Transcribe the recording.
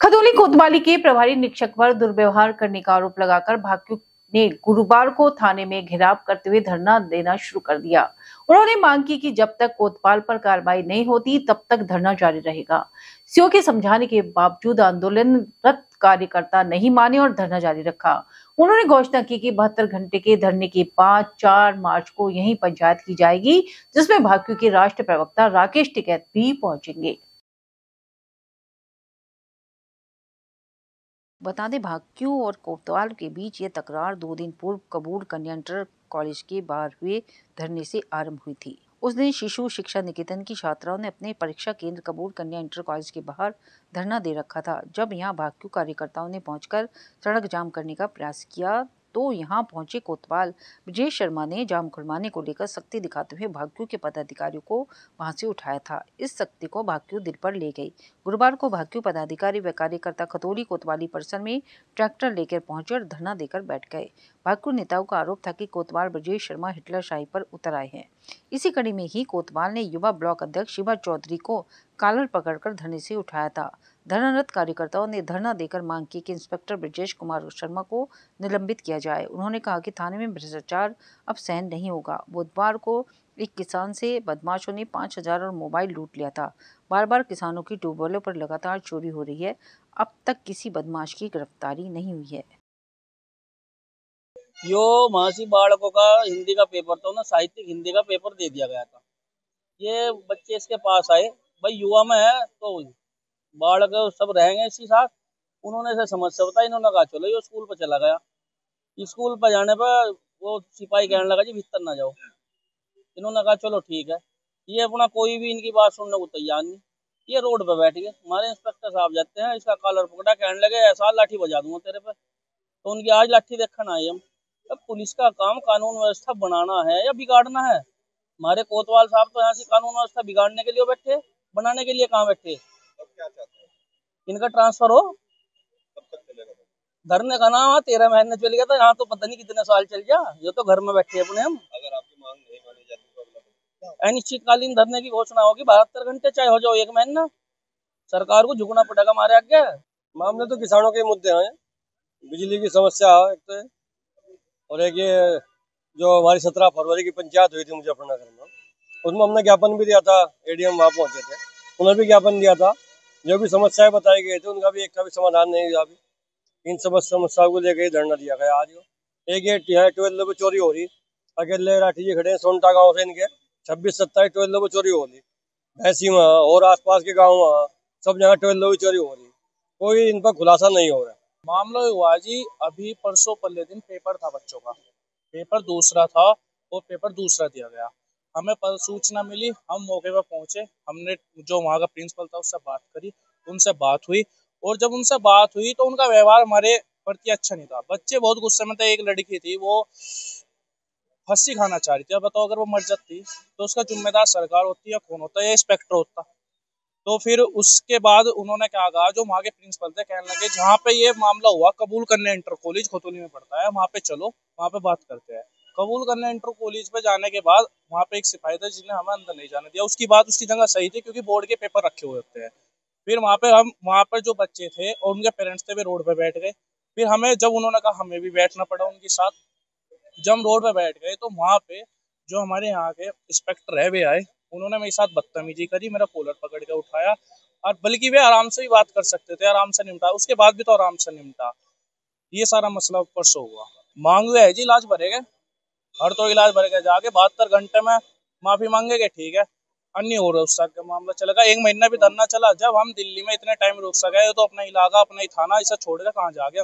खदौली कोतवाली के प्रभारी निरीक्षक पर दुर्व्यवहार करने का आरोप लगाकर भाकियू ने गुरुवार को थाने में घेराव करते हुए धरना देना शुरू कर दिया। उन्होंने मांग की कि जब तक कोतवाल पर कार्रवाई नहीं होती तब तक धरना जारी रहेगा। सीओ के समझाने के बावजूद आंदोलनरत कार्यकर्ता नहीं माने और धरना जारी रखा। उन्होंने घोषणा की कि 72 घंटे के धरने के बाद 4 मार्च को यही पंचायत की जाएगी, जिसमें भाकियू के राष्ट्रीय प्रवक्ता राकेश टिकैत भी पहुंचेंगे। बता दें, भाकियू और कोतवाल के बीच ये तकरार 2 दिन पूर्व कबूल कन्या इंटर कॉलेज के बाहर हुए धरने से आरंभ हुई थी। उस दिन शिशु शिक्षा निकेतन की छात्राओं ने अपने परीक्षा केंद्र कबूल कन्या इंटर कॉलेज के बाहर धरना दे रखा था। जब यहां भाकियू कार्यकर्ताओं ने पहुंचकर सड़क जाम करने का प्रयास किया तो यहां पहुंचे कोतवाल विजय शर्मा ने जाम खुलवाने को लेकर सख्ती दिखाते हुए भाकियू के पदाधिकारियों को वहां से उठाया था। इस सख्ती को भाकियू दिल पर ले गई। गुरुवार को भाकियू पदाधिकारी व कार्यकर्ता खदौली कोतवाली परिसर में ट्रैक्टर लेकर पहुंचे और धरना देकर बैठ गए। भाकियू नेताओं का आरोप था कि कोतवाल विजय शर्मा हिटलर शाही पर उतर आए हैं। इसी कड़ी में ही कोतवाल ने युवा ब्लॉक अध्यक्ष शिवा चौधरी को कॉलर पकड़कर धरने से उठाया था। धरनारत कार्यकर्ताओं ने धरना देकर मांग की कि इंस्पेक्टर ब्रजेश कुमार शर्मा को निलंबित किया जाए। उन्होंने कहा कि थाने में भ्रष्टाचार अब सहन नहीं होगा। बुधवार को एक किसान से बदमाशों ने 5,000 और मोबाइल लूट लिया था। बार बार किसानों की ट्यूबवेलों पर लगातार चोरी हो रही है। अब तक किसी बदमाश की गिरफ्तारी नहीं हुई है। यो महासी बालकों का हिंदी का पेपर था ना, साहित्यिक हिंदी का पेपर दे दिया गया था। ये बच्चे इसके पास आए, भाई युवा में है तो बालक सब रहेंगे इसी साथ। उन्होंने से समस्या बताई, इन्होंने कहा चलो ये स्कूल पर चला गया। स्कूल पर जाने पर वो सिपाही कहने लगा जी भीतर ना जाओ। इन्होंने कहा चलो ठीक है। ये अपना कोई भी इनकी बात सुनने को तैयार नहीं। ये रोड पे बैठ गए। हमारे इंस्पेक्टर साहब जाते हैं, इसका कॉलर पकड़ा, कहने लगे ऐसा लाठी बजा दूंगा तेरे पे। तो उनकी आज लाठी देखना आई हम। अब पुलिस का काम कानून व्यवस्था बनाना है या बिगाड़ना है? हमारे कोतवाल साहब तो यहाँ से कानून व्यवस्था बिगाड़ने के लिए बैठे, बनाने के लिए कहाँ बैठे? अब क्या चाहते हैं? इनका ट्रांसफर हो। कब तक चलेगा? धरने का नाम 13 महीने चल गया था, यहाँ तो पता नहीं कितने साल चल जा। ये तो घर में बैठे अपने हम। अगर आपकी मांग नहीं मानी जाती तो अनिश्चितकालीन धरने की घोषणा होगी। 72 घंटे चाहे हो जाओ 1 महीना, सरकार को झुकना पड़ेगा हमारे आगे। मामले तो किसानों के मुद्दे हैं, बिजली की समस्या है एक तो, और एक ये जो हमारी 17 फरवरी की पंचायत हुई थी मुजफ्फरनगर में, उसमें हमने ज्ञापन भी दिया था। एडीएम वहाँ पहुंचे थे, उन्होंने भी ज्ञापन दिया था। जो भी समस्याएं बताई गई थी उनका भी एक का भी समाधान नहीं हुआ। अभी इन समस्याओं को लेकर धरना दिया गया आज। एक ये 12 पे चोरी हो रही, अकेले राठी जी खड़े हैं सोनटा गाँव से, इनके 26-27 12 पे चोरी हो रही। भैंसी वहाँ और आसपास के गाँव वहाँ सब जगह 12 की चोरी हो रही, कोई इन पर खुलासा नहीं हो रहा। मामला हुआ जी, अभी परसों पहले दिन पेपर था बच्चों का, पेपर दूसरा था और पेपर दूसरा दिया गया। हमें सूचना मिली, हम मौके पर पहुंचे। हमने जो वहाँ का प्रिंसिपल था उससे बात करी, उनसे बात हुई, और जब उनसे बात हुई तो उनका व्यवहार हमारे प्रति अच्छा नहीं था। बच्चे बहुत गुस्से में थे। एक लड़की थी, वो फांसी खाना चाह रही थी। अब बताओ, अगर वो मर जाती तो उसका जिम्मेदार सरकार होती या कौन होता, या इंस्पेक्टर होता? तो फिर उसके बाद उन्होंने क्या कहा, जो वहाँ के प्रिंसिपल थे कहने लगे जहाँ पे ये मामला हुआ कबूल करने इंटर कॉलेज खतौली में पड़ता है, वहाँ पे चलो, वहाँ पे बात करते हैं। कबूल करने इंटर कॉलेज पे जाने के बाद वहाँ पे एक सिपाही था जिसने हमें अंदर नहीं जाने दिया। उसकी बात उसकी जगह सही थी क्योंकि बोर्ड के पेपर रखे हुए होते हैं। फिर वहाँ पर जो बच्चे थे और उनके पेरेंट्स थे वे रोड पे बैठ गए। फिर हमें जब उन्होंने कहा हमें भी बैठना पड़ा उनके साथ। जब हम रोड पे बैठ गए तो वहाँ पे जो हमारे यहाँ के इंस्पेक्टर है वे आए। उन्होंने मेरे साथ बदतमीजी करी, मेरा कॉलर पकड़ के उठाया, और बल्कि वे आराम से भी बात कर सकते थे, आराम से निपटा। उसके बाद भी तो आराम से निपटा। ये सारा मसला परसों हुआ। मांग हुआ है जी, इलाज भरेगा, हर तो इलाज भरेगा। जाके 72 घंटे में माफी मांगेगे, ठीक है, अन्य हो रहा उसका मामला चलेगा। 1 महीना भी धरना चला। जब हम दिल्ली में इतने टाइम रुक सके तो अपना इलाका, अपना ही थाना इसे छोड़ के कहाँ जागे?